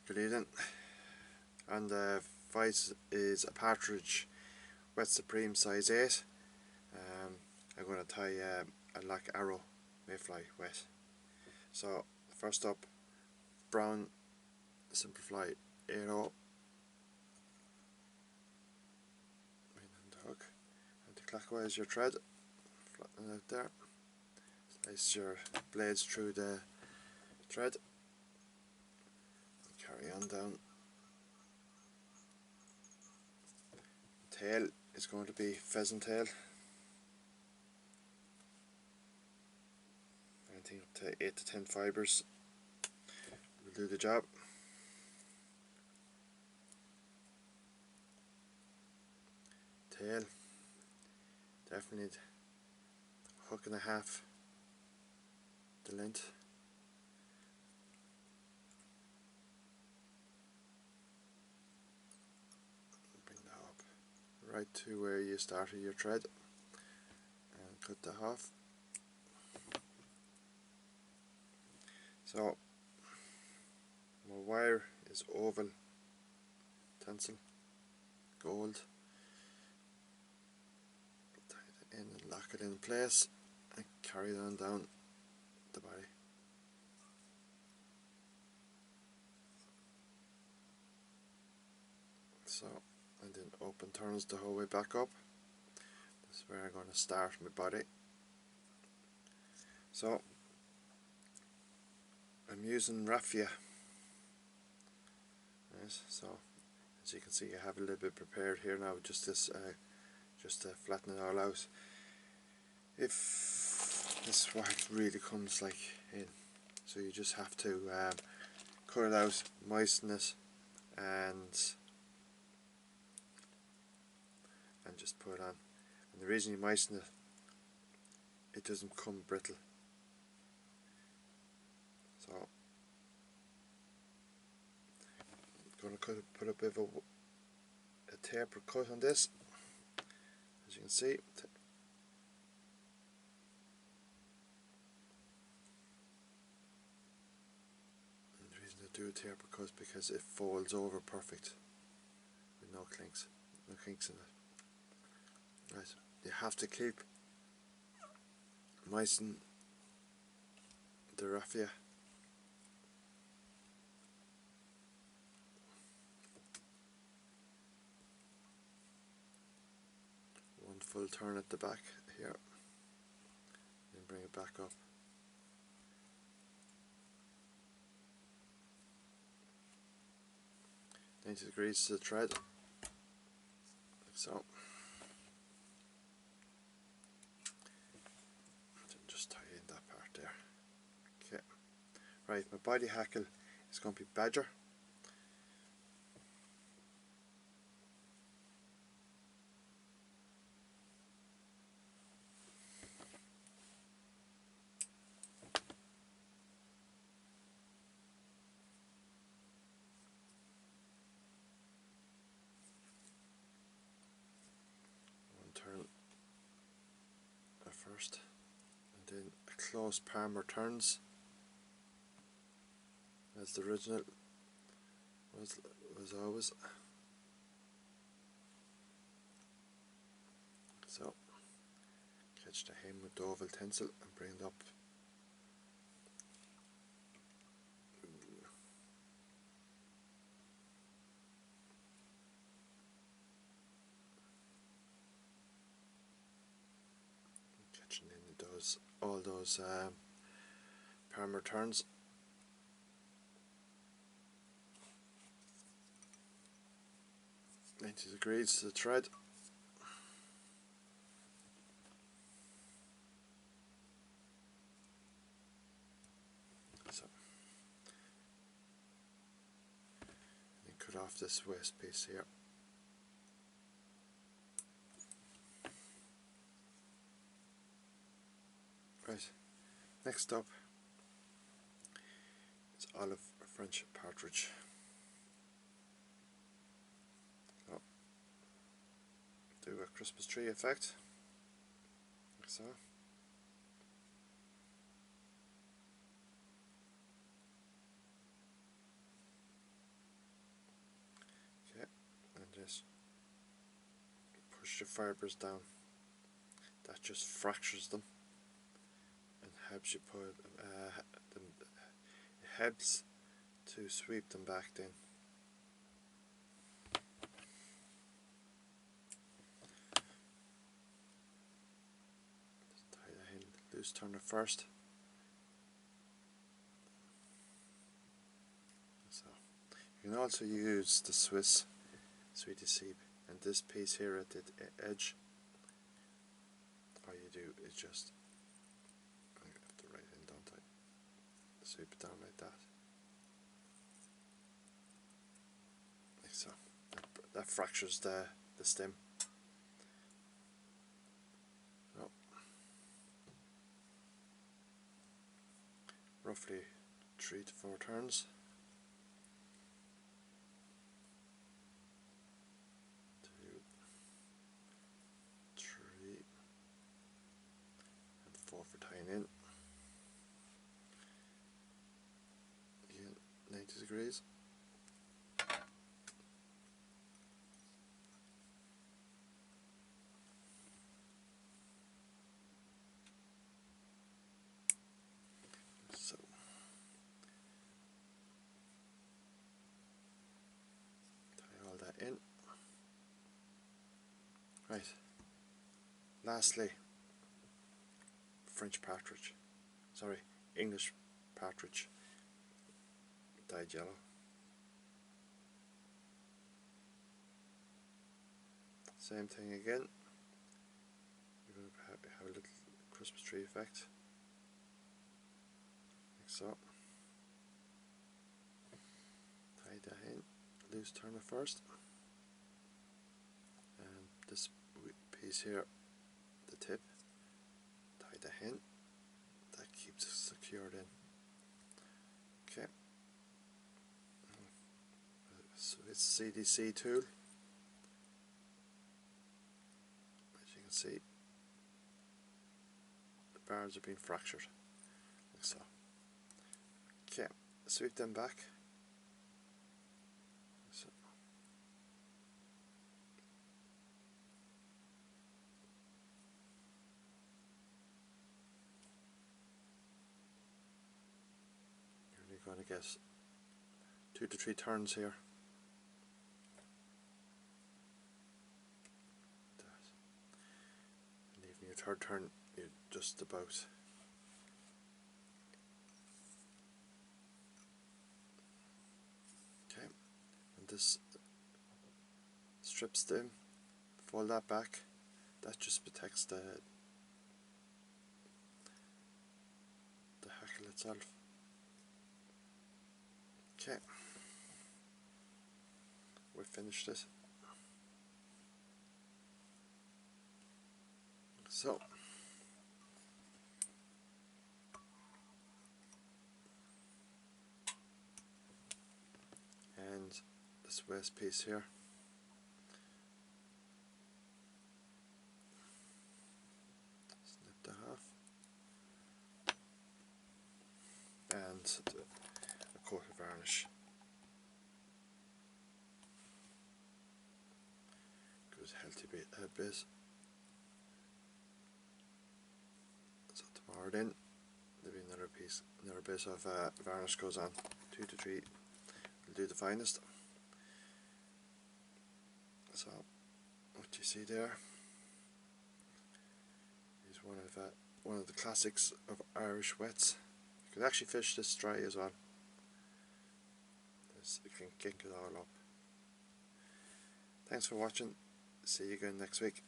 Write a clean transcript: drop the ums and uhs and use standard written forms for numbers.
Good evening. And the vice is a Partridge Wet Supreme size 8. I'm going to tie a Lough Arrow Mayfly wet. So first up, brown Semperfli 8/0 on the hook. Anti-clockwise your thread, flatten it out there. Slice your blades through the thread. Carry on down. Tail is going to be pheasant tail. Anything up to 8 to 10 fibres will do the job. Tail, definitely hook and a half the length. Bring that up right to where you started your thread and cut that off. So my wire is oval tinsel, gold. Tie it in and lock it in place and carry it on down the body. So, and then open turns the whole way back up. This is where I'm going to start my body. So I'm using Raffia. Yes, so as you can see, I have a little bit prepared here now, just this, just to flatten it all out. If this wax really comes like in, so you just have to cut it out, moisten it, and just put it on. And the reason you moisten it, it doesn't come brittle. So I'm going to put a bit of a taper cut on this, as you can see. And the reason I do a taper cut is because it folds over perfect with no kinks in it. Right, you have to keep moistening the raffia. One full turn at the back here, then bring it back up. Ninety degrees to the thread, like so. Just tie in that part there. Okay. Right, my body hackle is going to be badger. One turn at first, and then a close palmer turns, as the original was always. So catch the hem with the oval tinsel and bring it up. Catching in all those palmer turns. Ninety degrees to the thread. So then cut off this waist piece here. Right, next up is olive French partridge. So, do a Christmas tree effect, like so. push the fibres down. That just fractures them and helps you put them, it helps to sweep them back then. Just tie the end, loose turner first. So you can also use the Swiss Sweetie Sieb, and this piece here at the edge, all you do is just, I have the right end, don't I? Sweep it down like that. Like so. That fractures the stem. So, roughly 3 to 4 turns. 2, 3, and 4 for tying in. Again, 90 degrees. So, tie all that in. Right. Lastly, French partridge. Sorry, English partridge. Dyed yellow. Same thing again. You're going to have a little Christmas tree effect. Like so. Tie that in. Loose turner first. And this piece here, the tip, tie that in. That keeps it secured in. Okay. So it's CDC tool. As you can see, the bars are being fractured, like so. Okay, sweep them back. So. You're only going to get 2 to 3 turns here. And even your third turn, you're just about. Okay, and this strip stem, fold that back. That just protects the hackle itself. Okay, we finished it. So, and this waist piece here. Snip the half. And a coat of varnish. Good healthy bit. So tomorrow then there'll be another bit of varnish goes on. 2 to 3 will do the finest. So what you see there is one of the classics of Irish wets. You can actually fish this dry as well. You can kick it all up. Thanks for watching. See you again next week.